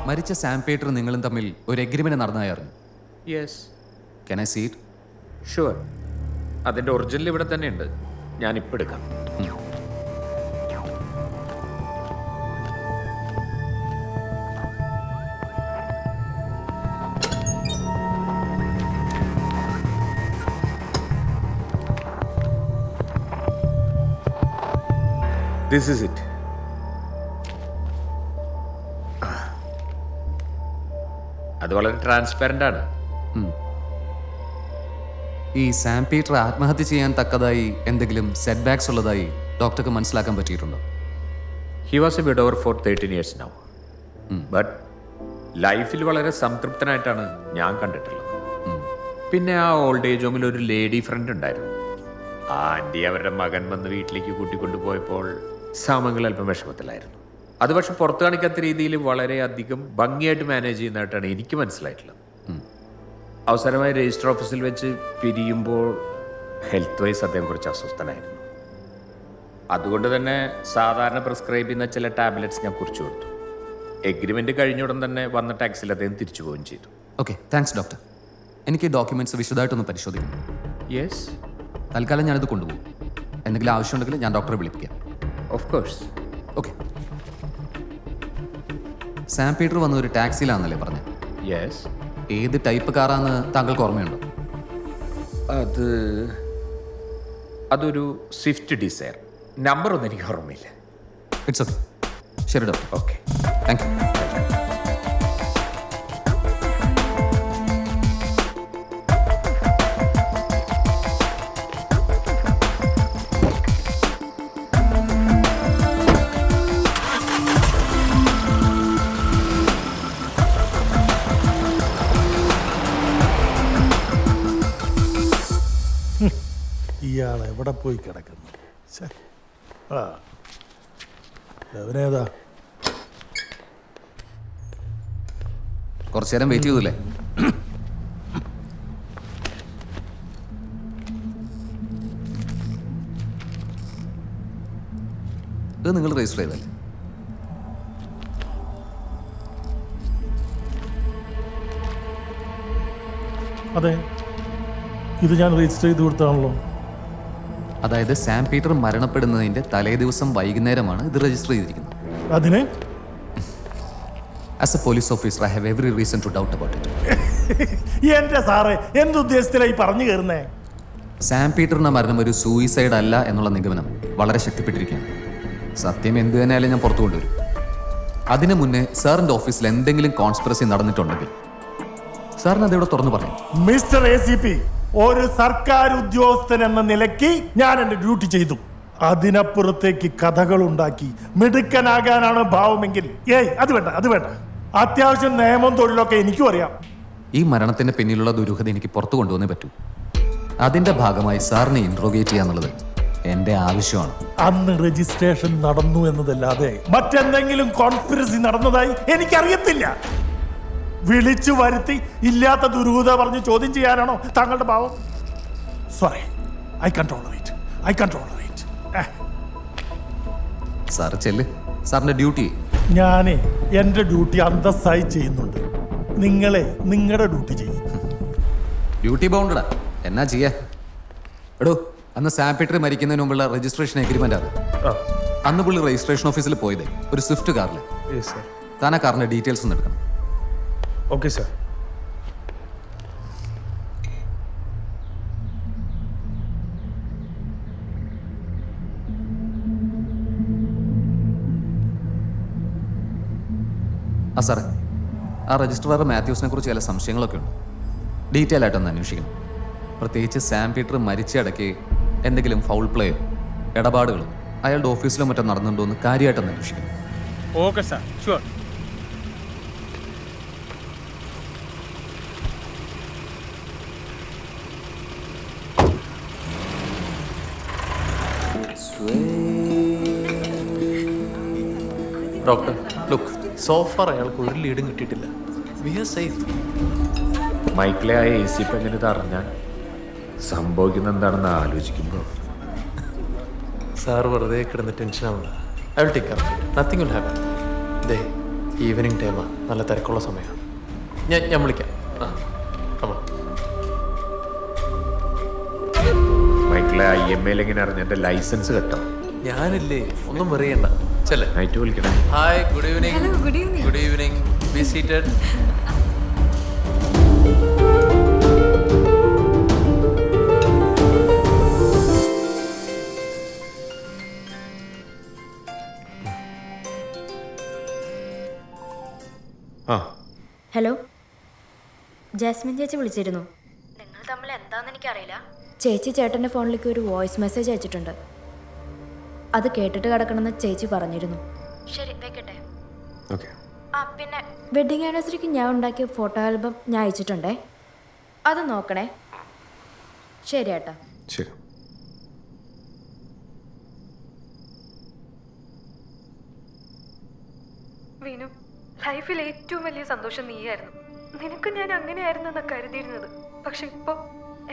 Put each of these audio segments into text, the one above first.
മരിച്ച Sam Peter നിങ്ങളും തമ്മിൽ ഒരു എഗ്രിമെന്റ് നടന്നതായിരുന്നു. Yes. Can I see it? Sure. അതിൻ്റെ ഒറിജിനൽ ഇവിടെ തന്നെ ഉണ്ട്. ഞാനിപ്പോൾ എടുക്കാം. This is it. അത് വളരെ ട്രാൻസ്പെറൻ്റ് ആണ്. ഈ സാം പീറ്റർ ആത്മഹത്യ ചെയ്യാൻ തക്കതായി എന്തെങ്കിലും സെറ്റ് ബാക്സ് ഉള്ളതായി ഡോക്ടർക്ക് മനസ്സിലാക്കാൻ പറ്റിയിട്ടുണ്ടോ? He was a widower for 13 years now. But ലൈഫിൽ വളരെ സംതൃപ്തനായിട്ടാണ് ഞാൻ കണ്ടിട്ടുള്ളത്. പിന്നെ ആ ഓൾഡ് ഏജ് ഹോമിൽ ഒരു ലേഡി ഫ്രണ്ട് ഉണ്ടായിരുന്നു. ആ ആൻറ്റി അവരുടെ മകൻ വന്ന് വീട്ടിലേക്ക് കൂട്ടിക്കൊണ്ടുപോയപ്പോൾ സാമങ്ങൾ അല്പം വിഷമത്തിലായിരുന്നു. അത് പക്ഷെ പുറത്തു കാണിക്കാത്ത രീതിയിൽ വളരെയധികം ഭംഗിയായിട്ട് മാനേജ് ചെയ്യുന്നതായിട്ടാണ് എനിക്ക് മനസ്സിലായിട്ടുള്ളത്. അവസാനമായി രജിസ്റ്റർ ഓഫീസിൽ വെച്ച് പിരിയുമ്പോൾ ഹെൽത്ത് വൈസ് അദ്ദേഹം കുറച്ച് അസ്വസ്ഥനായിരുന്നു. അതുകൊണ്ട് തന്നെ സാധാരണ പ്രിസ്ക്രൈബ് ചെയ്യുന്ന ചില ടാബ്ലറ്റ്സ് ഞാൻ കുറിച്ച് കൊടുത്തു. എഗ്രിമെൻ്റ് കഴിഞ്ഞ ഉടൻ തന്നെ വന്ന ടാക്സിൽ അദ്ദേഹം തിരിച്ചു പോവുകയും ചെയ്തു. Okay, thanks doctor. എനിക്ക് ഡോക്യുമെന്റ്സ് വിശദമായിട്ടൊന്ന് പരിശോധിക്കണം. യെസ്. തൽക്കാലം ഞാനത് കൊണ്ടുപോകും. എന്തെങ്കിലും ആവശ്യമുണ്ടെങ്കിൽ ഞാൻ ഡോക്ടറെ വിളിപ്പിക്കാം. Of course. Okay. Sam Peter വന്ന ഒരു ടാക്സിയിലാണെന്നല്ലേ പറഞ്ഞത്? യെസ്. ഏത് ടൈപ്പ് കാറാന്ന് താങ്കൾക്ക് ഓർമ്മയുണ്ടോ? അതൊരു സ്വിഫ്റ്റ് ഡിസയർ. നമ്പർ ഒന്നും എനിക്ക് ഓർമ്മയില്ല. It's okay. ശരി ഡോക്ടർ. Okay, thank you. ഇയാൾ എവിടെ പോയി കിടക്കുന്നു? ആ, അവനേതാ? കുറച്ചു നേരം വെയിറ്റ് ചെയ്തല്ലേ? ഇത് നിങ്ങൾ രജിസ്റ്റർ ചെയ്തല്ലേ? അതെ, ഇത് ഞാൻ രജിസ്റ്റർ ചെയ്ത് കൊടുത്താണല്ലോ. അതായത് സാം പീറ്റർ മരണപ്പെടുന്നതിന്റെ തലേ ദിവസം വൈകുന്നേരമാണ് ഇത് രജിസ്റ്റർ ചെയ്തിരിക്കുന്നത്. അതിന് as a police officer I have every reason to doubt about it. എന്റെ സാറേ, എന്തുദ്ദേശത്തിലായി പറഞ്ഞു കയറുന്നേ? സാം പീറ്ററിന്റെ മരണം ഒരു സൂയിസൈഡ് അല്ല എന്നുള്ള നിഗമനം വളരെ ശക്തിപ്പെട്ടിരിക്കുകയാണ്. സത്യം എന്തു തന്നെയായാലും ഞാൻ പുറത്തു കൊണ്ടുവരും. അതിനു മുന്നേ സാറിന്റെ ഓഫീസിൽ എന്തെങ്കിലും കോൺസ്പിറസി നടന്നിട്ടുണ്ടെങ്കിൽ സാറിന് അതിവിടെ തുറന്നു പറയാം. മിസ്റ്റർ ACP, ഒരു സർക്കാർ ഉദ്യോഗസ്ഥൻ എന്ന നിലയ്ക്ക് ഞാൻ എന്റെ ഡ്യൂട്ടി ചെയ്തു. അതിനപ്പുറത്തേക്ക് കഥകൾ ഉണ്ടാക്കി മിടുക്കനാകാനാണ് ഭാവമെങ്കിൽ അത് വേണ്ട, അത് വേണ്ട. അത്യാവശ്യം നിയമം തൊഴിലൊക്കെ എനിക്കും അറിയാം. ഈ മരണത്തിന്റെ പിന്നിലുള്ള ദുരൂഹത എനിക്ക് പുറത്തു കൊണ്ടുവന്നേ പറ്റൂ. അതിന്റെ ഭാഗമായി സാറിനെ ഇൻട്രോഗേറ്റ് ചെയ്യാന്നുള്ളത് എന്റെ ആവശ്യമാണ്. അന്ന് രജിസ്ട്രേഷൻ നടന്നു എന്നതല്ലാതെ മറ്റെന്തെങ്കിലും കോൺസ്പിറസി നടന്നതായി എനിക്കറിയത്തില്ല. വിളിച്ചു വരുത്തി ഇല്ലാത്ത ദുരൂഹത പറഞ്ഞ് ചോദ്യം ചെയ്യാനാണോ താങ്കളുടെ ഭാവം? Sorry, I control it. Sir ചെല്ല്, സാറിന്റെ ഡ്യൂട്ടി. ഞാനേ എൻ്റെ ഡ്യൂട്ടി അന്തസ്സായി ചെയ്യുന്നുണ്ട്. നിങ്ങളുടെ ഡ്യൂട്ടി ചെയ്യും. ഡ്യൂട്ടി ബൗണ്ടഡാ, എന്നാ ചെയ്യാ? എടോ, അന്ന് സാം പീറ്റർ മരിക്കുന്നതിന് മുമ്പുള്ള രജിസ്ട്രേഷൻ എഗ്രിമെന്റ് ആണ്. അന്ന് പുള്ളി രജിസ്ട്രേഷൻ ഓഫീസിൽ പോയത് ഒരു സ്വിഫ്റ്റ് കാറിൽ. താൻ ആ കാറിന്റെ ഡീറ്റെയിൽസ് ഒന്ന് എടുക്കണം. Okay sir. സാറേ, ആ രജിസ്ട്രാർ മാത്യൂസിനെ കുറിച്ച് ചില സംശയങ്ങളൊക്കെ ഉണ്ട്. ഡീറ്റെയിൽ ആയിട്ടൊന്ന് അന്വേഷിക്കണം. പ്രത്യേകിച്ച് സാം പീറ്റർ മരിച്ച ഇടയ്ക്ക് എന്തെങ്കിലും ഫൗൾ പ്ലേയോ ഇടപാടുകളും അയാളുടെ ഓഫീസിലോ മറ്റോ നടന്നുണ്ടോ എന്ന് കാര്യമായിട്ടൊന്ന് അന്വേഷിക്കണം. Okay sir, sure. Doctor, look, so far അയാൾക്ക് ഒരു ലീഡും കിട്ടിയിട്ടില്ല. V R safe. മൈക്കിളെ ആ എ സി ഇപ്പം എങ്ങനെ ഇത് അറിഞ്ഞാൽ സംഭവിക്കുന്ന എന്താണെന്ന് ആലോചിക്കുമ്പോൾ സാർ വെറുതെ കിടന്ന് ടെൻഷൻ ആവുക. I will take care of it. Nothing will happen. They, evening ടൈമാണ്, നല്ല തിരക്കുള്ള സമയമാണ്. ഞാൻ വിളിക്കാം. ആ, കമോൺ. മൈക്കിളെ IMA എങ്ങനെ അറിഞ്ഞ എൻ്റെ ലൈസൻസ് കെട്ടോ? ഞാനില്ലേ, ഒന്നും പറയണ്ട. ചെല്ലേ. നൈറ്റ് വിളിക്കണേ. Hi, good evening. Hello, good evening. Good evening. Be seated. ആ, ഹലോ, ജാസ്മിൻ ചേച്ചി വിളിച്ചിരുന്നു. നിങ്ങൾ തമ്മിൽ എന്താണെന്ന് എനിക്കറിയില്ല. ചേച്ചി ചേട്ടൻ്റെ ഫോണിലേക്ക് ഒരു വോയിസ് മെസ്സേജ് അയച്ചിട്ടുണ്ട്. അത് കേട്ടിട്ട് കിടക്കണമെന്ന് ചേച്ചി പറഞ്ഞിരുന്നു. ശരി, വെക്കട്ടെ. ഓക്കെ. ആ, പിന്നെ വെഡിങ് ആനിവേഴ്സറിക്ക് ഞാൻ ഉണ്ടാക്കിയ ഫോട്ടോ ആൽബം ഞാൻ അയച്ചിട്ടുണ്ടേ, അത് നോക്കണേ. ശരി ഏട്ടാ. ശരി. വീണു, ലൈഫിൽ ഏറ്റവും വലിയ സന്തോഷം നീയായിരുന്നു. നിനക്ക് ഞാൻ അങ്ങനെയായിരുന്നെന്നാ കരുതിയിരുന്നത്. പക്ഷെ ഇപ്പൊ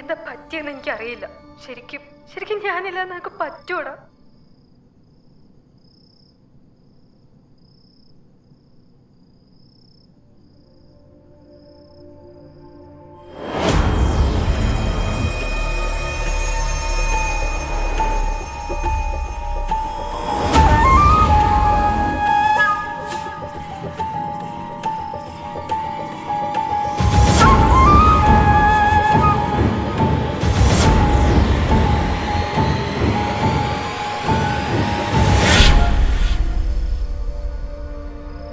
എന്താ പറ്റിയെന്ന് എനിക്കറിയില്ല. ശരിക്കും ഞാനില്ല നിനക്ക് പറ്റൂടാ.